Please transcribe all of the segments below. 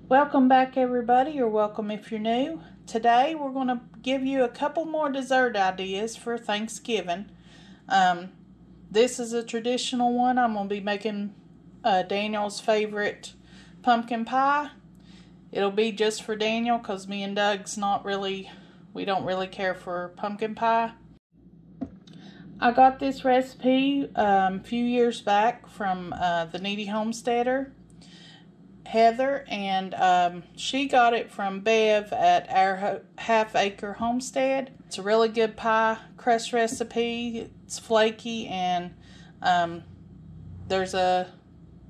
Welcome back, everybody, or welcome if you're new. Today we're going to give you a couple more dessert ideas for Thanksgiving. This is a traditional one. I'm going to be making Daniel's favorite pumpkin pie. It'll be just for Daniel because me and Doug's we don't really care for pumpkin pie. I got this recipe a few years back from the Needy Homesteader, Heather, and she got it from Bev at our Half Acre Homestead. It's a really good pie crust recipe. It's flaky, and there's a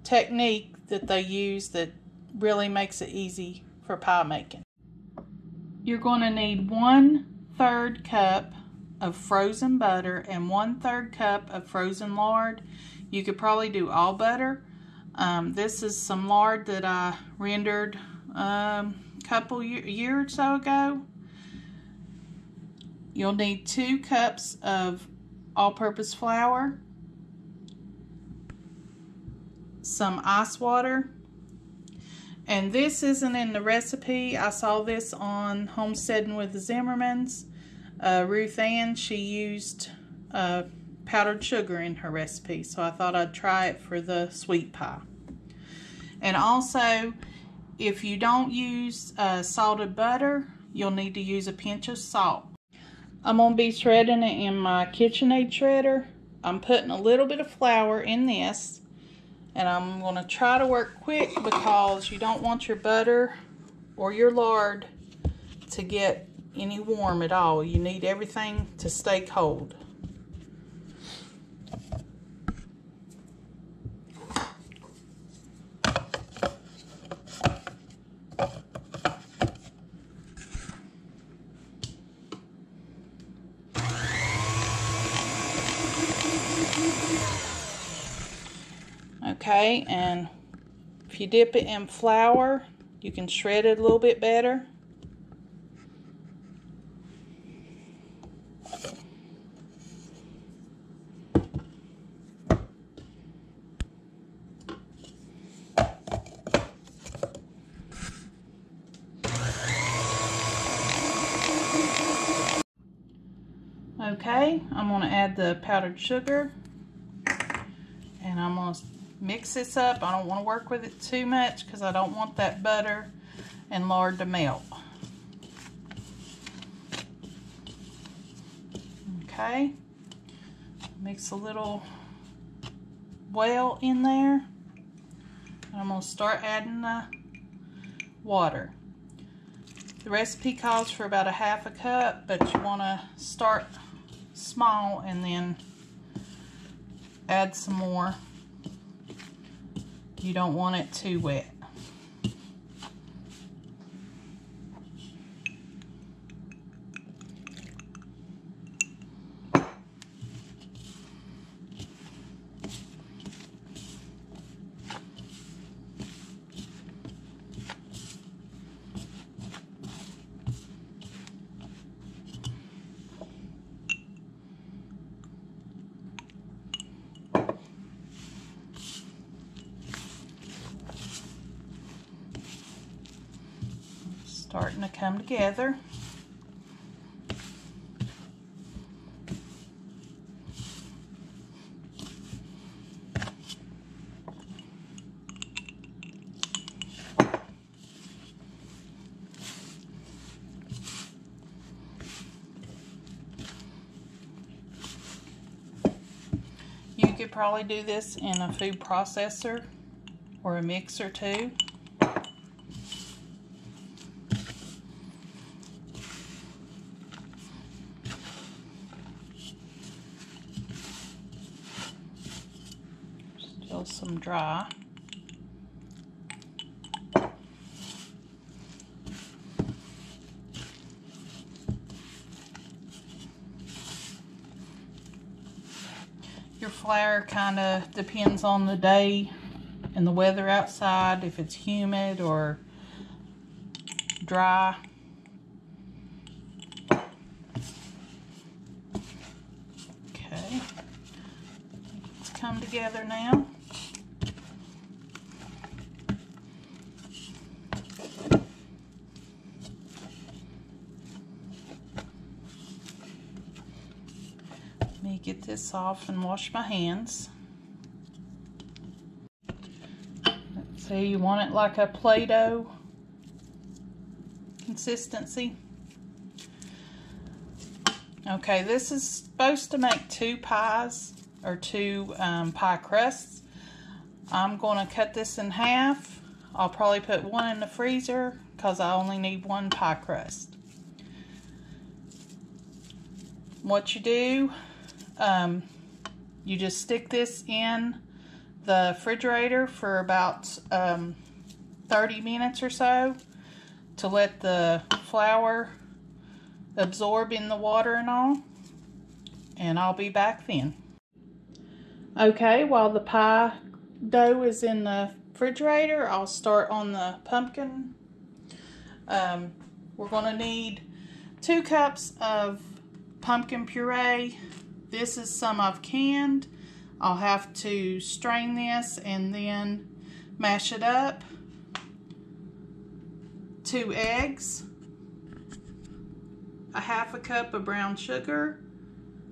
technique that they use that really makes it easy for pie making. You're going to need 1/3 cup of frozen butter and 1/3 cup of frozen lard. You could probably do all butter. This is some lard that I rendered a year or so ago. You'll need 2 cups of all-purpose flour, some ice water, and this isn't in the recipe. I saw this on Homesteading with the Zimmermans. Ruth Ann, she used powdered sugar in her recipe, so I thought I'd try it for the sweet pie. And also, if you don't use salted butter, you'll need to use a pinch of salt. I'm going to be shredding it in my KitchenAid shredder. I'm putting a little bit of flour in this, and I'm going to try to work quick because you don't want your butter or your lard to get any warm at all. You need everything to stay cold. Okay, and if you dip it in flour, you can shred it a little bit better. Okay, I'm going to add the powdered sugar, and I'm going to mix this up. I don't want to work with it too much because I don't want that butter and lard to melt. Okay, mix a little well in there. I'm going to start adding the water. The recipe calls for about 1/2 cup, but you want to start small and then add some more. You don't want it too wet. Starting to come together. You could probably do this in a food processor or a mixer too. Still some dry. flour kind of depends on the day and the weather outside, if it's humid or dry. Okay, it's come together now. Let me get this off and wash my hands. So you want it like a Play-Doh consistency. Okay, this is supposed to make 2 pies or 2 pie crusts. I'm going to cut this in half. I'll probably put 1 in the freezer because I only need 1 pie crust. What you do, you just stick this in the refrigerator for about 30 minutes or so to let the flour absorb in the water and all, and I'll be back then. Okay, while the pie dough is in the refrigerator, I'll start on the pumpkin. We're going to need 2 cups of pumpkin puree. This is some I've canned. I'll have to strain this and then mash it up. 2 eggs, a 1/2 cup of brown sugar,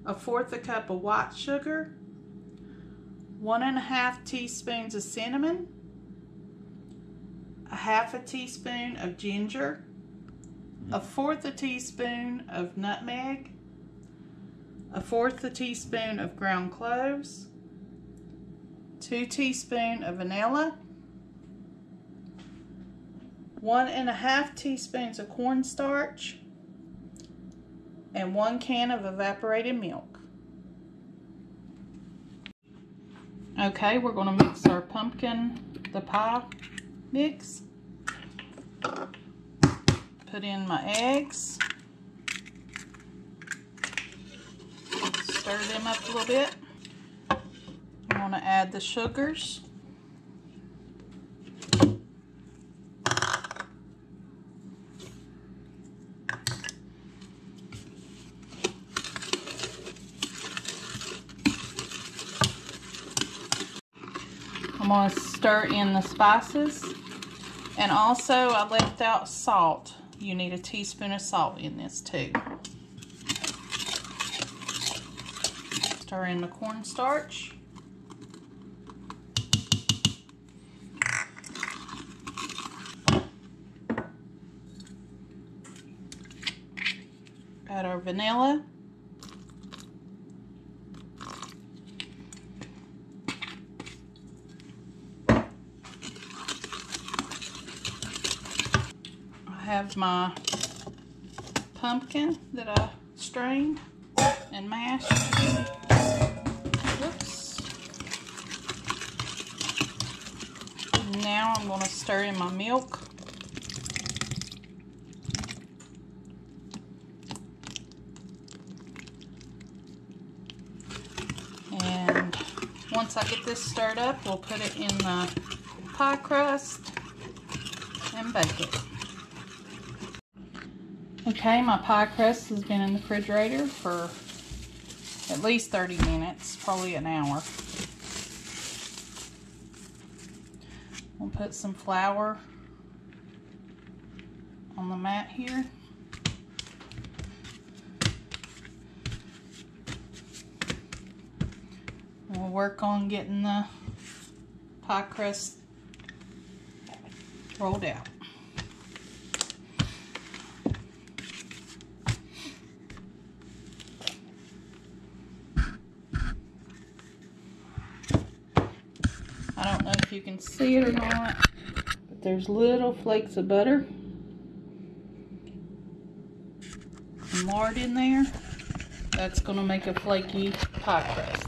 a 1/4 cup of white sugar, 1 1/2 teaspoons of cinnamon, a 1/2 teaspoon of ginger, a 1/4 teaspoon of nutmeg, a 1/4 teaspoon of ground cloves, 2 teaspoons of vanilla, 1 1/2 teaspoons of cornstarch, and 1 can of evaporated milk. Okay, we're going to mix our pumpkin, the pie mix. Put in my eggs. Stir them up a little bit. I'm going to add the sugars. I'm going to stir in the spices, and also I left out salt. You need a teaspoon of salt in this too. Stir in the cornstarch. Add our vanilla. I have my pumpkin that I strained and mashed. Whoops. Now I'm going to stir in my milk. And once I get this stirred up, we'll put it in the pie crust and bake it. Okay, my pie crust has been in the refrigerator for at least 30 minutes, probably an hour. We'll put some flour on the mat here. We'll work on getting the pie crust rolled out. I don't know if you can see it or not, but there's little flakes of butter and lard in there. That's going to make a flaky pie crust.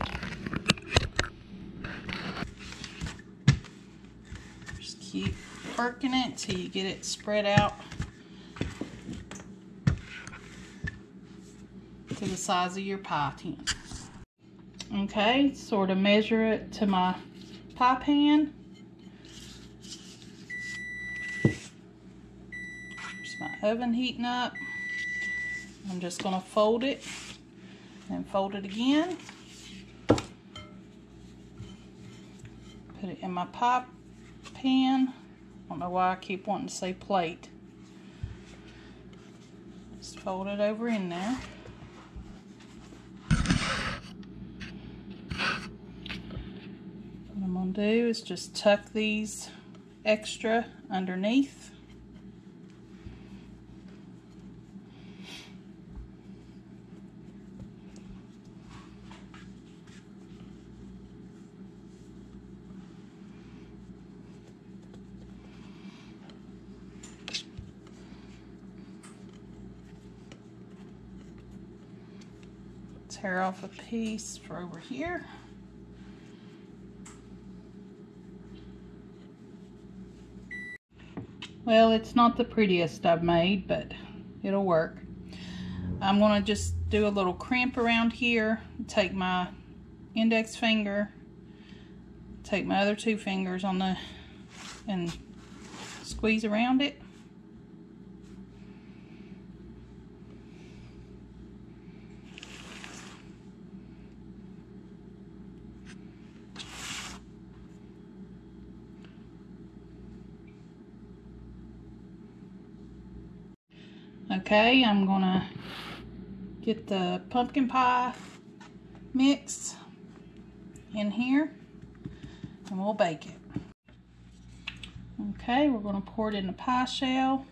Just keep working it till you get it spread out to the size of your pie tin. Okay, sort of measure it to my pie pan. There's my oven heating up. I'm just going to fold it and fold it again. Put it in my pie pan. I don't know why I keep wanting to say plate. Just fold it over in there. What I'm going to do is just tuck these extra underneath. Tear off a piece for over here. Well, it's not the prettiest I've made, but it'll work. I'm going to just do a little crimp around here. Take my index finger, take my other two fingers on the, and squeeze around it. Okay, I'm gonna get the pumpkin pie mix in here and we'll bake it. Okay, we're gonna pour it in the pie shell.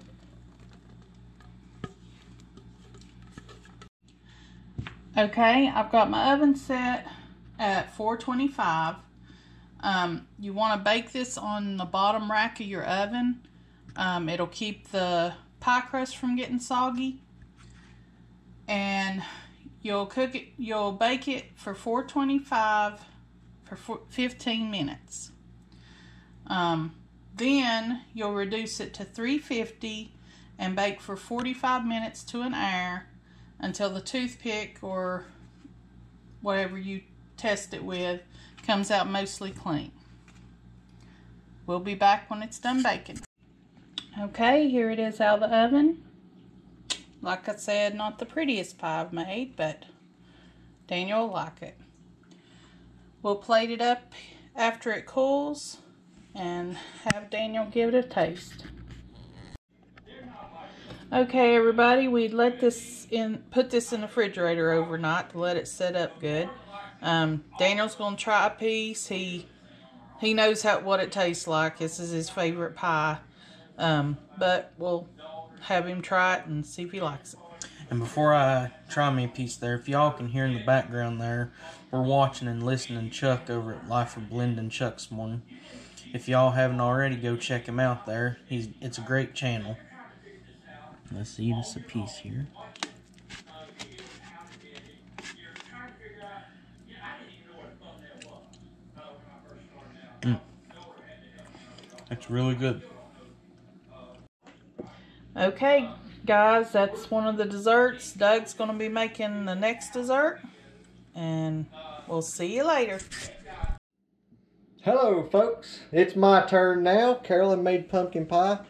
Okay, I've got my oven set at 425. You want to bake this on the bottom rack of your oven. It'll keep the pie crust from getting soggy, and you'll bake it for 425 for 15 minutes. Then you'll reduce it to 350 and bake for 45 minutes to an hour until the toothpick or whatever you test it with comes out mostly clean. We'll be back when it's done baking. Okay, here it is out of the oven. Like I said, not the prettiest pie I've made, but Daniel will like it. We'll plate it up after it cools and have Daniel give it a taste. Okay, everybody, we let this in, put this in the refrigerator overnight to let it set up good. Daniel's gonna try a piece. He knows what it tastes like. This is his favorite pie. But we'll have him try it and see if he likes it. And before I try me a piece there, if y'all can hear in the background there, we're watching and listening to Chuck over at Life of Blending Chuck this morning. If y'all haven't already, go check him out there. It's a great channel. Let's eat us a piece here. It's really good. Okay, guys, that's one of the desserts. Doug's going to be making the next dessert, and we'll see you later. Hello, folks. It's my turn now. Carolyn made pumpkin pie,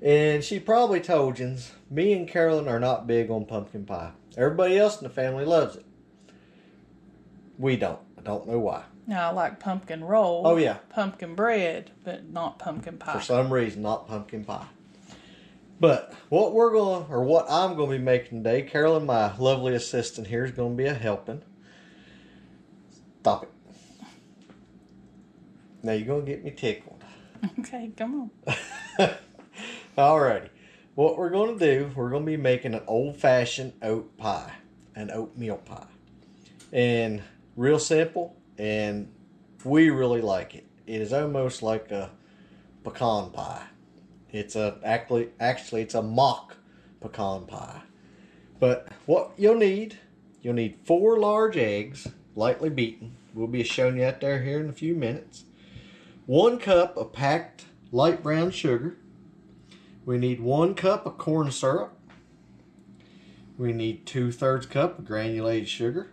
and she probably told you, me and Carolyn are not big on pumpkin pie. Everybody else in the family loves it. We don't. I don't know why. Now, I like pumpkin roll. Oh, yeah. Pumpkin bread, but not pumpkin pie. For some reason, not pumpkin pie. But what I'm going to be making today, Carolyn, my lovely assistant here, is going to be a helping. Stop it. Now you're going to get me tickled. Okay, come on. Alrighty. What we're going to do, we're going to be making an old-fashioned oat pie. An oatmeal pie. And real simple, and we really like it. It is almost like a pecan pie. Actually it's a mock pecan pie. But what you'll need 4 large eggs, lightly beaten. We'll be showing you out there here in a few minutes. 1 cup of packed light brown sugar. We need 1 cup of corn syrup. We need 2/3 cup of granulated sugar.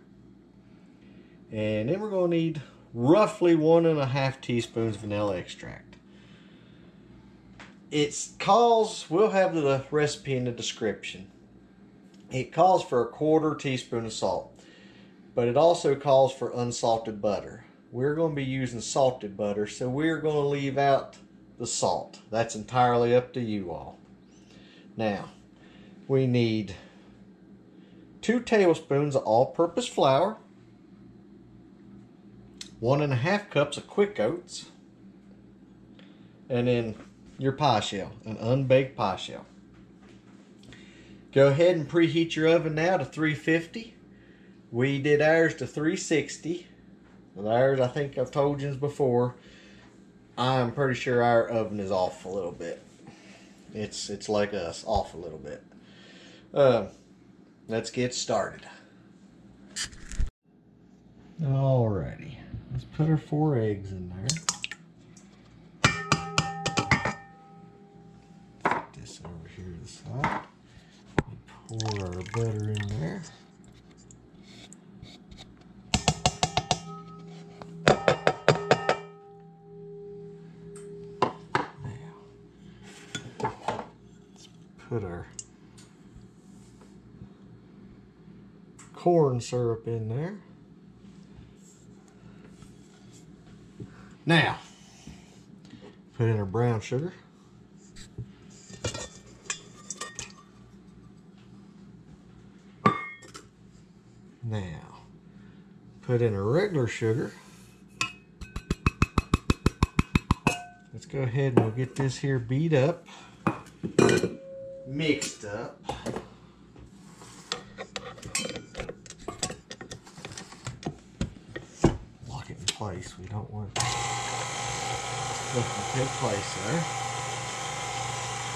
And then we're going to need roughly 1.5 teaspoons vanilla extract. We'll have the recipe in the description. It calls for 1/4 teaspoon of salt, but it also calls for unsalted butter. We're going to be using salted butter, so we're going to leave out the salt. That's entirely up to you all. Now, we need 2 tablespoons of all-purpose flour, 1.5 cups of quick oats, and then your pie shell, an unbaked pie shell. Go ahead and preheat your oven now to 350. We did ours to 360. With ours, I think I've told you before, I'm pretty sure our oven is off a little bit. It's like us, off a little bit. Let's get started. Alrighty, let's put our 4 eggs in there. Put this over here to the side. Pour our butter in there. Put our corn syrup in there. Now, put in our brown sugar. Now, put in our regular sugar. Let's go ahead and we'll get this here beat up. Mixed up. Lock it in place. We don't want stuff to take place there.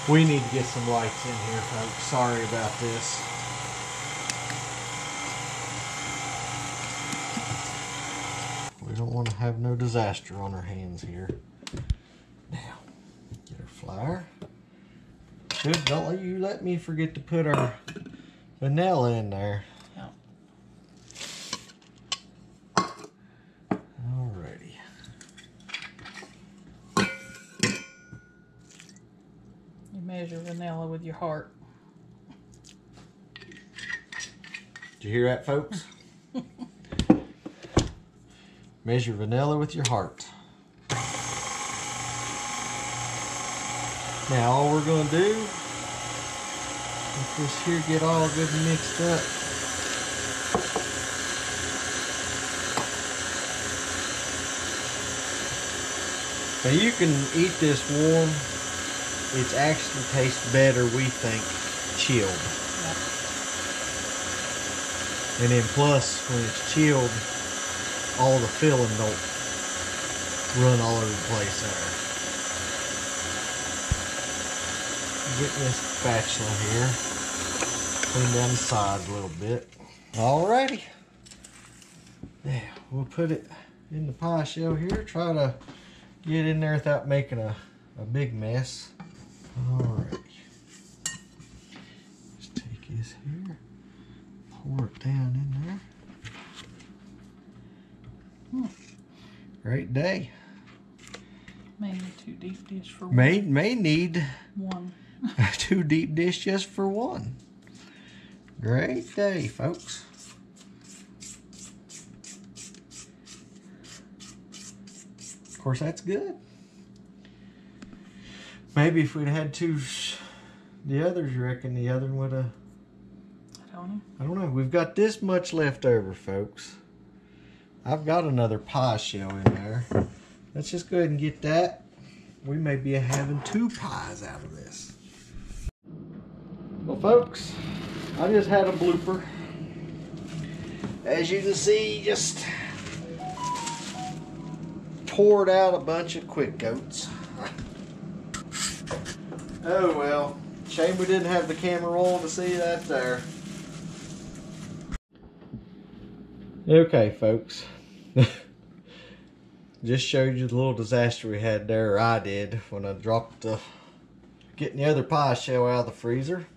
We need to get some lights in here, folks. Sorry about this. We don't want to have no disaster on our hands here. Now, get our flour. Good, don't you let me forget to put our vanilla in there. Yep. Alrighty. You measure vanilla with your heart. Did you hear that, folks? Measure vanilla with your heart. Now all we're going to do, let this here get all good and mixed up. Now you can eat this warm. It actually tastes better, we think, chilled. Yep. And then plus, when it's chilled, all the filling don't run all over the place there. Getting this spatula here, clean down the sides a little bit. Alrighty. Now, we'll put it in the pie shell here. Try to get in there without making a big mess. Alrighty. Just take this here, pour it down in there. Great day. May need 2 deep dish for May one. need 1. 2 deep dish just for 1. Great day, folks. Of course, that's good. Maybe if we'd had the others, you reckon the other one would have... I don't know. We've got this much left over, folks. I've got another pie shell in there. Let's just go ahead and get that. We may be having 2 pies out of this. Well, folks, I just had a blooper. As you can see, just poured out a bunch of quick oats. Oh well, shame we didn't have the camera roll to see that there. Okay, folks. Just showed you the little disaster we had there, or I did, when I dropped getting the other pie shell out of the freezer.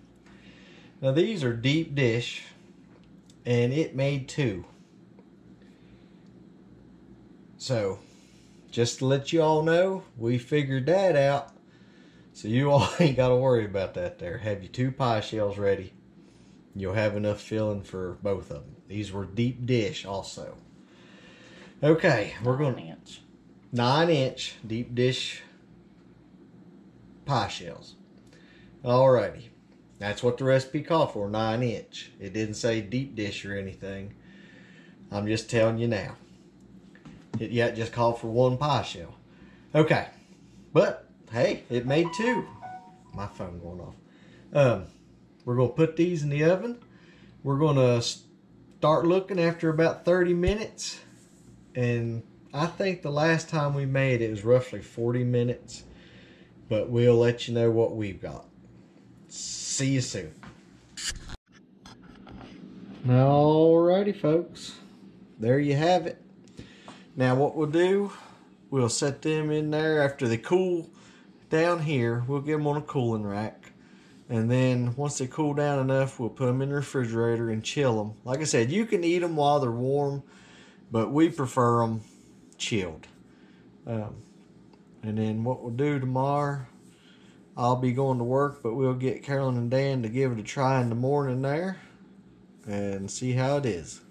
Now these are deep dish, and it made 2. So, just to let you all know, we figured that out. So you all ain't got to worry about that there. Have your 2 pie shells ready. You'll have enough filling for both of them. These were deep dish also. Okay, we're going to 9-inch deep dish pie shells. Alrighty. That's what the recipe called for, 9-inch. It didn't say deep dish or anything. I'm just telling you now. It just called for 1 pie shell. Okay. But, hey, it made 2. My phone going off. We're going to put these in the oven. We're going to start looking after about 30 minutes. And I think the last time we made it was roughly 40 minutes. But we'll let you know what we've got. See you soon. Alrighty, folks. There you have it. Now what we'll do, we'll set them in there after they cool down here. We'll get them on a cooling rack. And then once they cool down enough, we'll put them in the refrigerator and chill them. Like I said, you can eat them while they're warm, but we prefer them chilled. And then what we'll do tomorrow, I'll be going to work, but we'll get Carolyn and Dan to give it a try in the morning there and see how it is.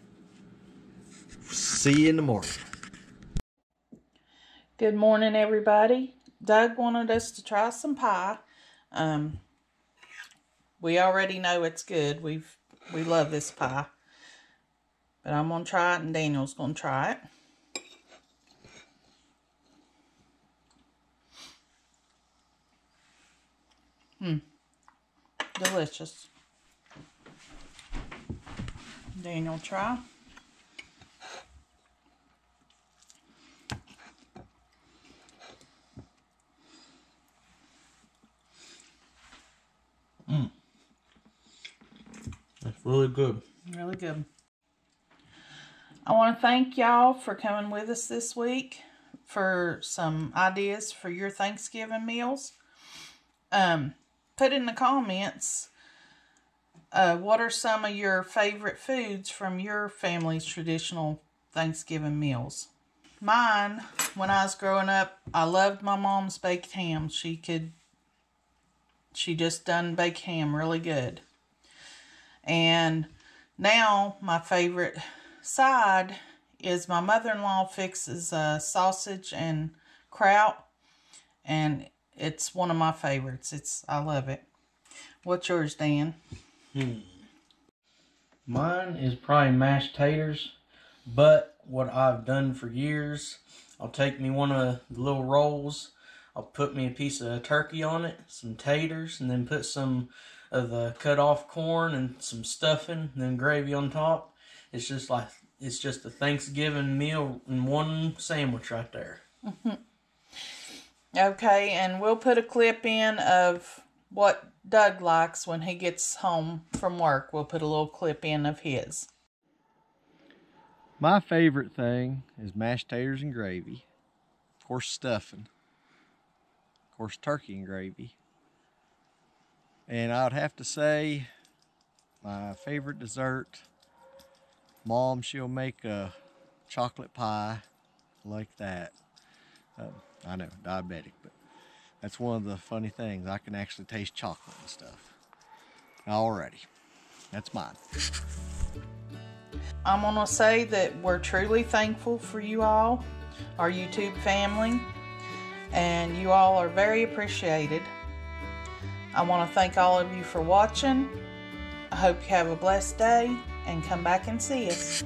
See you in the morning. Good morning, everybody. Doug wanted us to try some pie. We already know it's good. We love this pie. But I'm going to try it and Daniel's going to try it. Delicious. Daniel, try. That's really good. Really good. I want to thank y'all for coming with us this week for some ideas for your Thanksgiving meals. Put in the comments what are some of your favorite foods from your family's traditional Thanksgiving meals. Mine, when I was growing up, I loved my mom's baked ham. She just done baked ham really good. And now my favorite side is my mother-in-law fixes sausage and kraut, and it's one of my favorites. I love it. What's yours, Dan? Mine is probably mashed taters, but what I've done for years, I'll take me one of the little rolls, I'll put me a piece of turkey on it, some taters, and then put some of the cut off corn and some stuffing, and then gravy on top. It's just a Thanksgiving meal in one sandwich right there. Okay, and we'll put a clip in of what Doug likes when he gets home from work. We'll put a little clip in of his. My favorite thing is mashed taters and gravy. Of course, stuffing. Of course, turkey and gravy. And I would have to say, my favorite dessert, Mom, she'll make a chocolate pie like that. I know, diabetic, but that's one of the funny things. I can actually taste chocolate and stuff. Alrighty, that's mine. I'm going to say that we're truly thankful for you all, our YouTube family, and you all are very appreciated. I want to thank all of you for watching. I hope you have a blessed day and come back and see us.